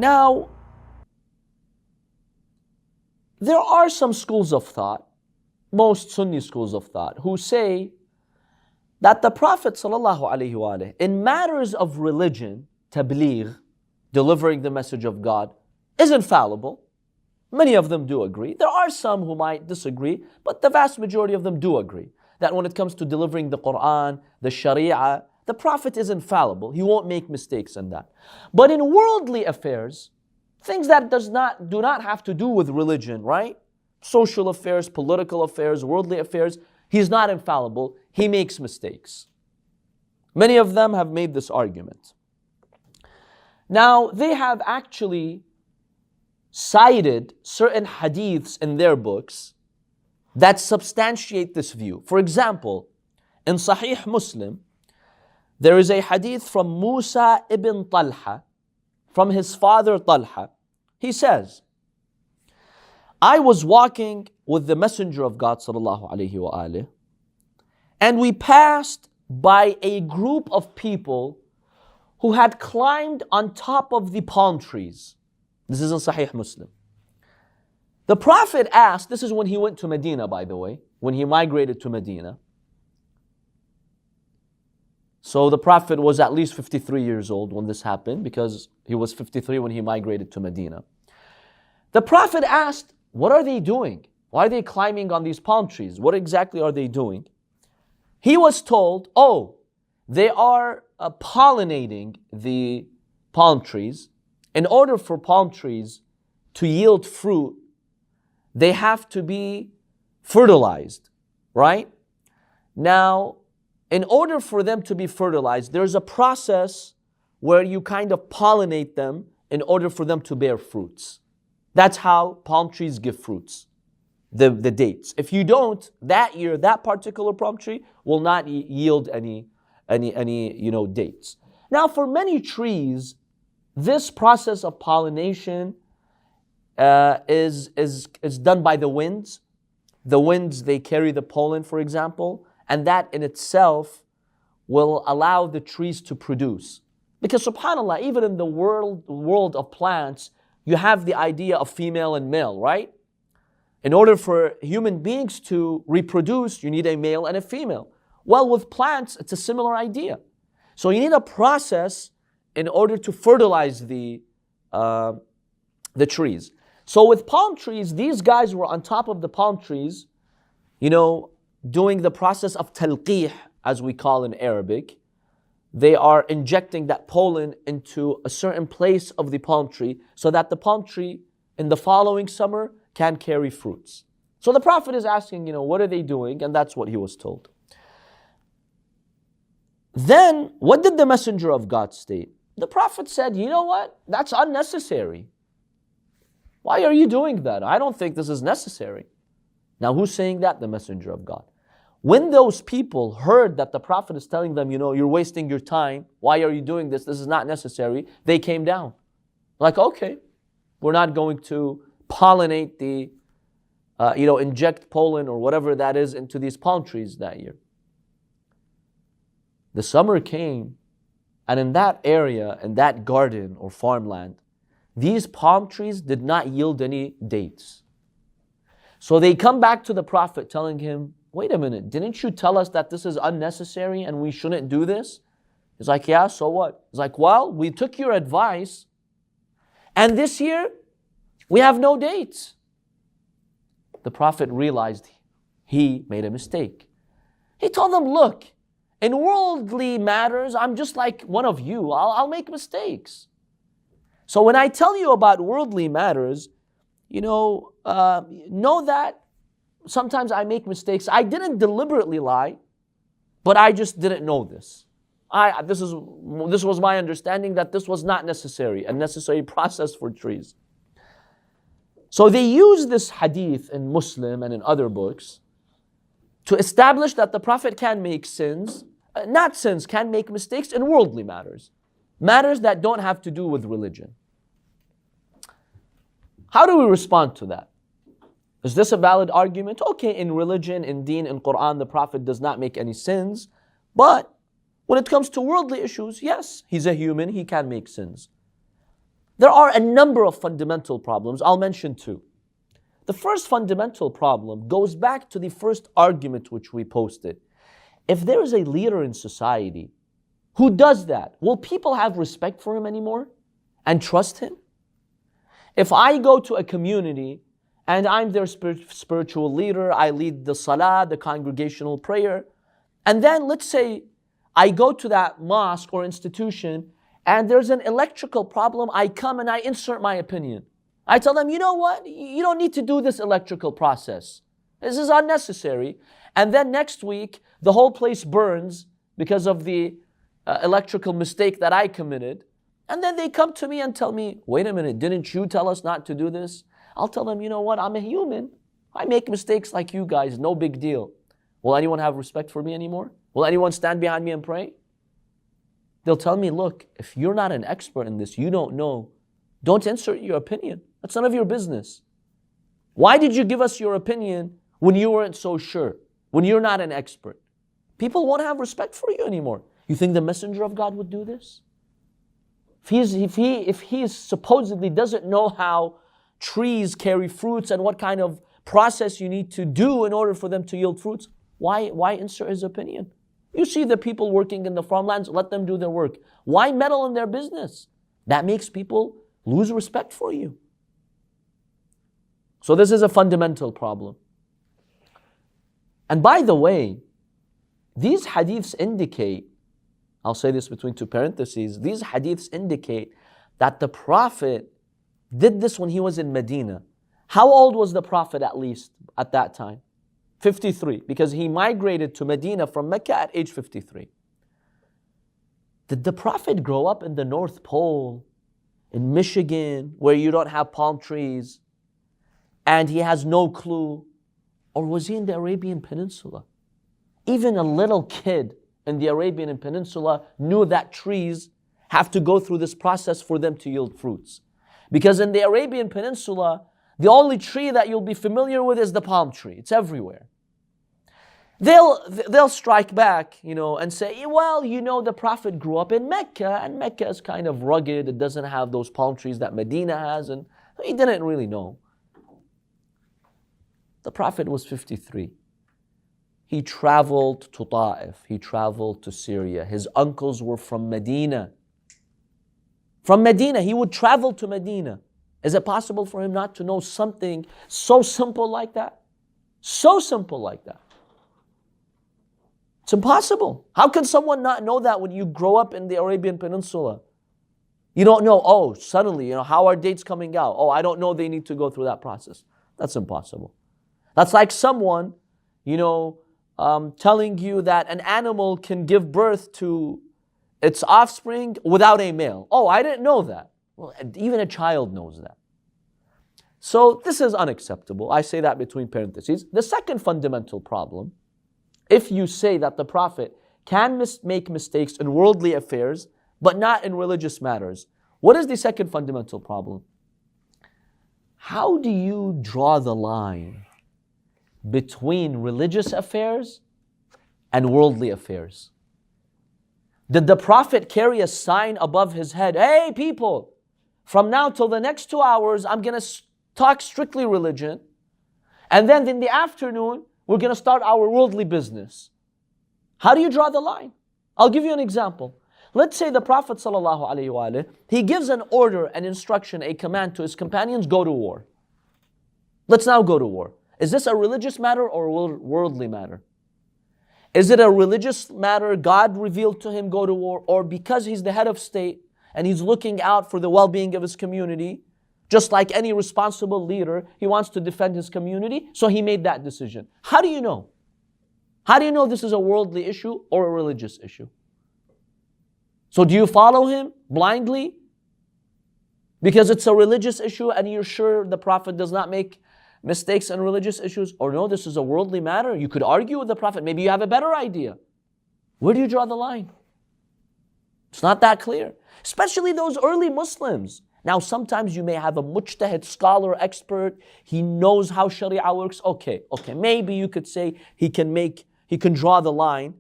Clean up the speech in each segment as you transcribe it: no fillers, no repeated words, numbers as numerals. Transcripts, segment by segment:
Now, there are some schools of thought, most Sunni schools of thought, who say that the Prophet ﷺ, in matters of religion, tabligh, delivering the message of God, is infallible. Many of them do agree. There are some who might disagree, but the vast majority of them do agree that when it comes to delivering the Quran, the Sharia, the Prophet is infallible. He won't make mistakes in that. But in worldly affairs, things that do not have to do with religion, right? Social affairs, political affairs, worldly affairs, he's not infallible. He makes mistakes. Many of them have made this argument. Now, they have actually cited certain hadiths in their books that substantiate this view. For example, in Sahih Muslim, there is a hadith from Musa ibn Talha, from his father Talha. He says, I was walking with the Messenger of God ﷺ, and we passed by a group of people who had climbed on top of the palm trees. This is in Sahih Muslim. The Prophet asked, this is when he went to Medina, by the way, when he migrated to Medina. So the Prophet was at least 53 years old when this happened, because he was 53 when he migrated to Medina. The Prophet asked, what are they doing? Why are they climbing on these palm trees? What exactly are they doing? He was told, oh, they are pollinating the palm trees. In order for palm trees to yield fruit, they have to be fertilized, right? Now, in order for them to be fertilized, there's a process where you kind of pollinate them in order for them to bear fruits. That's how palm trees give fruits, the dates. If you don't, that year, that particular palm tree will not yield any dates. Now, for many trees, this process of pollination is done by the winds. The winds, they carry the pollen, for example, and that in itself will allow the trees to produce. Because subhanAllah, even in the world of plants, you have the idea of female and male, right? In order for human beings to reproduce, you need a male and a female. Well, with plants, it's a similar idea. So you need a process in order to fertilize the trees. So with palm trees, these guys were on top of the palm trees, doing the process of talqih, as we call in Arabic. They are injecting that pollen into a certain place of the palm tree so that the palm tree in the following summer can carry fruits. So the Prophet is asking, what are they doing? And that's what he was told. Then, what did the Messenger of God state? The Prophet said, you know what? That's unnecessary. Why are you doing that? I don't think this is necessary. Now, who's saying that? The Messenger of God. When those people heard that the Prophet is telling them, you're wasting your time, why are you doing this? This is not necessary. They came down. Like, okay, we're not going to pollinate the, inject pollen or whatever that is into these palm trees that year. The summer came, and in that area, in that garden or farmland, these palm trees did not yield any dates. So they come back to the Prophet telling him, wait a minute, didn't you tell us that this is unnecessary and we shouldn't do this? He's like, yeah, so what? He's like, well, we took your advice, and this year, we have no dates. The Prophet realized he made a mistake. He told them, look, in worldly matters, I'm just like one of you. I'll make mistakes. So when I tell you about worldly matters, know that sometimes I make mistakes. I didn't deliberately lie, but I just didn't know this. This was my understanding that this was not necessary, a necessary process for trees. So they use this hadith in Muslim and in other books to establish that the Prophet can make sins, can make mistakes in worldly matters. Matters that don't have to do with religion. How do we respond to that? Is this a valid argument? Okay, in religion, in deen, in Quran, the Prophet does not make any sins. But when it comes to worldly issues, yes, he's a human, he can make sins. There are a number of fundamental problems. I'll mention two. The first fundamental problem goes back to the first argument which we posted. If there is a leader in society who does that, will people have respect for him anymore and trust him? If I go to a community and I'm their spiritual leader, I lead the salah, the congregational prayer, and then let's say I go to that mosque or institution and there's an electrical problem, I come and I insert my opinion. I tell them, you know what? You don't need to do this electrical process. This is unnecessary. And then next week, the whole place burns because of the electrical mistake that I committed. And then they come to me and tell me, wait a minute, didn't you tell us not to do this? I'll tell them, you know what? I'm a human. I make mistakes like you guys, no big deal. Will anyone have respect for me anymore? Will anyone stand behind me and pray? They'll tell me, look, if you're not an expert in this, you don't know, don't insert your opinion. That's none of your business. Why did you give us your opinion when you weren't so sure, when you're not an expert? People won't have respect for you anymore. You think the messenger of God would do this? If he supposedly doesn't know how trees carry fruits and what kind of process you need to do in order for them to yield fruits, why insert his opinion? You see the people working in the farmlands, let them do their work. Why meddle in their business? That makes people lose respect for you. So this is a fundamental problem. And by the way, these hadiths indicate, I'll say this between two parentheses, these hadiths indicate that the Prophet did this when he was in Medina. How old was the Prophet at least at that time? 53, because he migrated to Medina from Mecca at age 53. Did the Prophet grow up in the North Pole, in Michigan, where you don't have palm trees, and he has no clue? Or was he in the Arabian Peninsula? Even a little kid in the Arabian Peninsula knew that trees have to go through this process for them to yield fruits. Because in the Arabian Peninsula, the only tree that you'll be familiar with is the palm tree. It's everywhere. They'll strike back, and say, well, the Prophet grew up in Mecca, and Mecca is kind of rugged. It doesn't have those palm trees that Medina has, and he didn't really know. The Prophet was 53. He traveled to Ta'if. He traveled to Syria. His uncles were from Medina. From Medina, he would travel to Medina. Is it possible for him not to know something so simple like that? So simple like that. It's impossible. How can someone not know that when you grow up in the Arabian Peninsula? You don't know, suddenly, how are dates coming out? I don't know they need to go through that process. That's impossible. That's like someone, telling you that an animal can give birth to its offspring without a male. I didn't know that. Well, even a child knows that. So this is unacceptable. I say that between parentheses. The second fundamental problem, if you say that the Prophet can make mistakes in worldly affairs, but not in religious matters, what is the second fundamental problem? How do you draw the line between religious affairs and worldly affairs? Did the Prophet carry a sign above his head? Hey people, from now till the next 2 hours, I'm going to talk strictly religion. And then in the afternoon, we're going to start our worldly business. How do you draw the line? I'll give you an example. Let's say the Prophet ﷺ, he gives an order, an instruction, a command to his companions, go to war. Let's now go to war. Is this a religious matter or a worldly matter? Is it a religious matter, God revealed to him, go to war, or because he's the head of state and he's looking out for the well-being of his community, just like any responsible leader, he wants to defend his community, so he made that decision. How do you know? How do you know this is a worldly issue or a religious issue? So do you follow him blindly because it's a religious issue and you're sure the Prophet does not make mistakes in religious issues? Or no, this is a worldly matter. You could argue with the Prophet. Maybe you have a better idea. Where do you draw the line? It's not that clear. Especially those early Muslims. Now, sometimes you may have a mujtahid, scholar, expert. He knows how Sharia works. Okay. Maybe you could say he can draw the line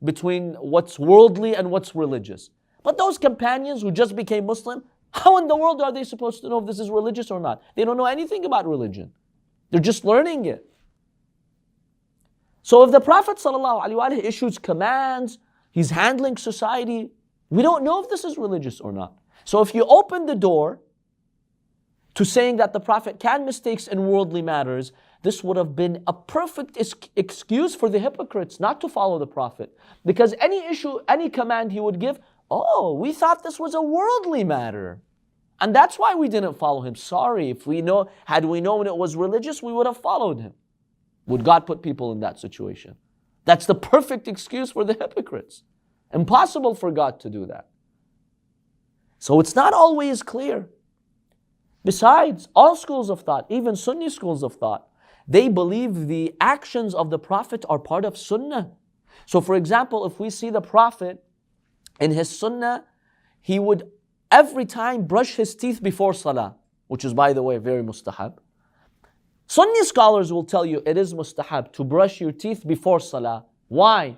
between what's worldly and what's religious. But those companions who just became Muslim, How in the world are they supposed to know if this is religious or not? They don't know anything about religion. They're just learning it. So if the Prophet ﷺ issues commands, he's handling society, we don't know if this is religious or not. So if you open the door to saying that the Prophet can mistakes in worldly matters, this would have been a perfect excuse for the hypocrites not to follow the Prophet. Because any issue, any command he would give, oh, we thought this was a worldly matter. And that's why we didn't follow him. Sorry, had we known it was religious, we would have followed him. Would God put people in that situation? That's the perfect excuse for the hypocrites. Impossible for God to do that. So it's not always clear. Besides, all schools of thought, even Sunni schools of thought, they believe the actions of the Prophet are part of Sunnah. So for example, if we see the Prophet in his Sunnah, he would every time brush his teeth before Salah, which is, by the way, very mustahab. Sunni scholars will tell you it is mustahab to brush your teeth before Salah. Why?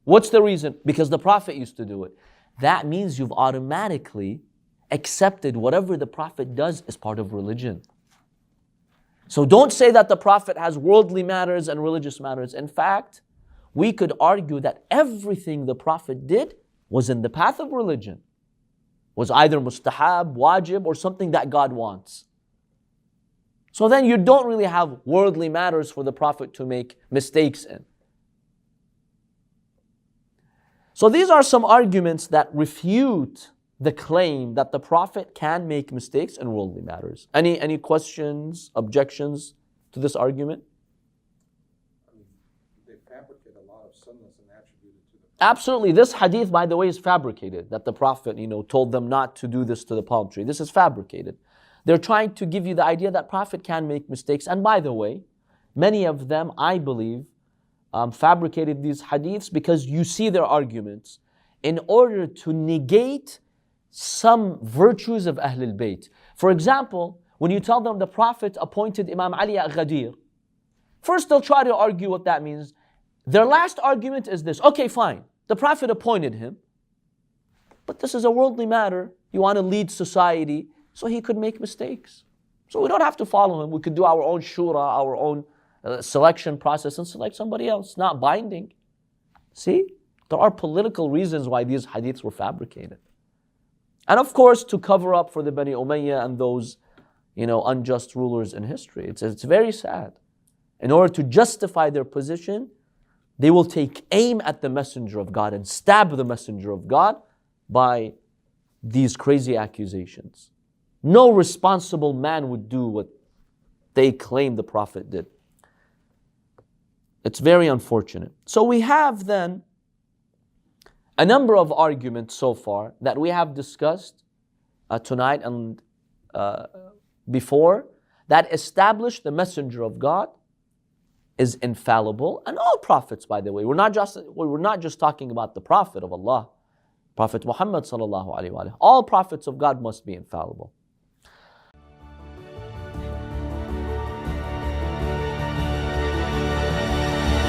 What's the reason? Because the Prophet used to do it. That means you've automatically accepted whatever the Prophet does as part of religion. So don't say that the Prophet has worldly matters and religious matters. In fact, we could argue that everything the Prophet did was in the path of religion. Was either mustahab, wajib, or something that God wants. So then you don't really have worldly matters for the Prophet to make mistakes in. So these are some arguments that refute the claim that the Prophet can make mistakes in worldly matters. Any questions, objections to this argument? They fabricate a lot of sunnahs and attribute it to the Prophet. Absolutely. This hadith, by the way, is fabricated. That the Prophet, told them not to do this to the palm tree. This is fabricated. They're trying to give you the idea that Prophet can make mistakes. And by the way, many of them, I believe, fabricated these hadiths because you see their arguments in order to negate some virtues of Ahlul Bayt. For example, when you tell them the Prophet appointed Imam Ali at Ghadir, first they'll try to argue what that means. Their last argument is this: okay, fine, the Prophet appointed him, but this is a worldly matter. You want to lead society, so he could make mistakes. So we don't have to follow him. We could do our own shura, our own selection process and select somebody else. Not binding. See? There are political reasons why these hadiths were fabricated. And of course, to cover up for the Bani Umayyah and those, unjust rulers in history. It's very sad. In order to justify their position, they will take aim at the Messenger of God and stab the Messenger of God by these crazy accusations. No responsible man would do what they claim the Prophet did. It's very unfortunate. So we have then a number of arguments so far that we have discussed tonight and before that establish the Messenger of God is infallible, and all prophets, by the way. We're not just talking about the Prophet of Allah, Prophet Muhammad sallallahu alaihi wasallam. All prophets of God must be infallible.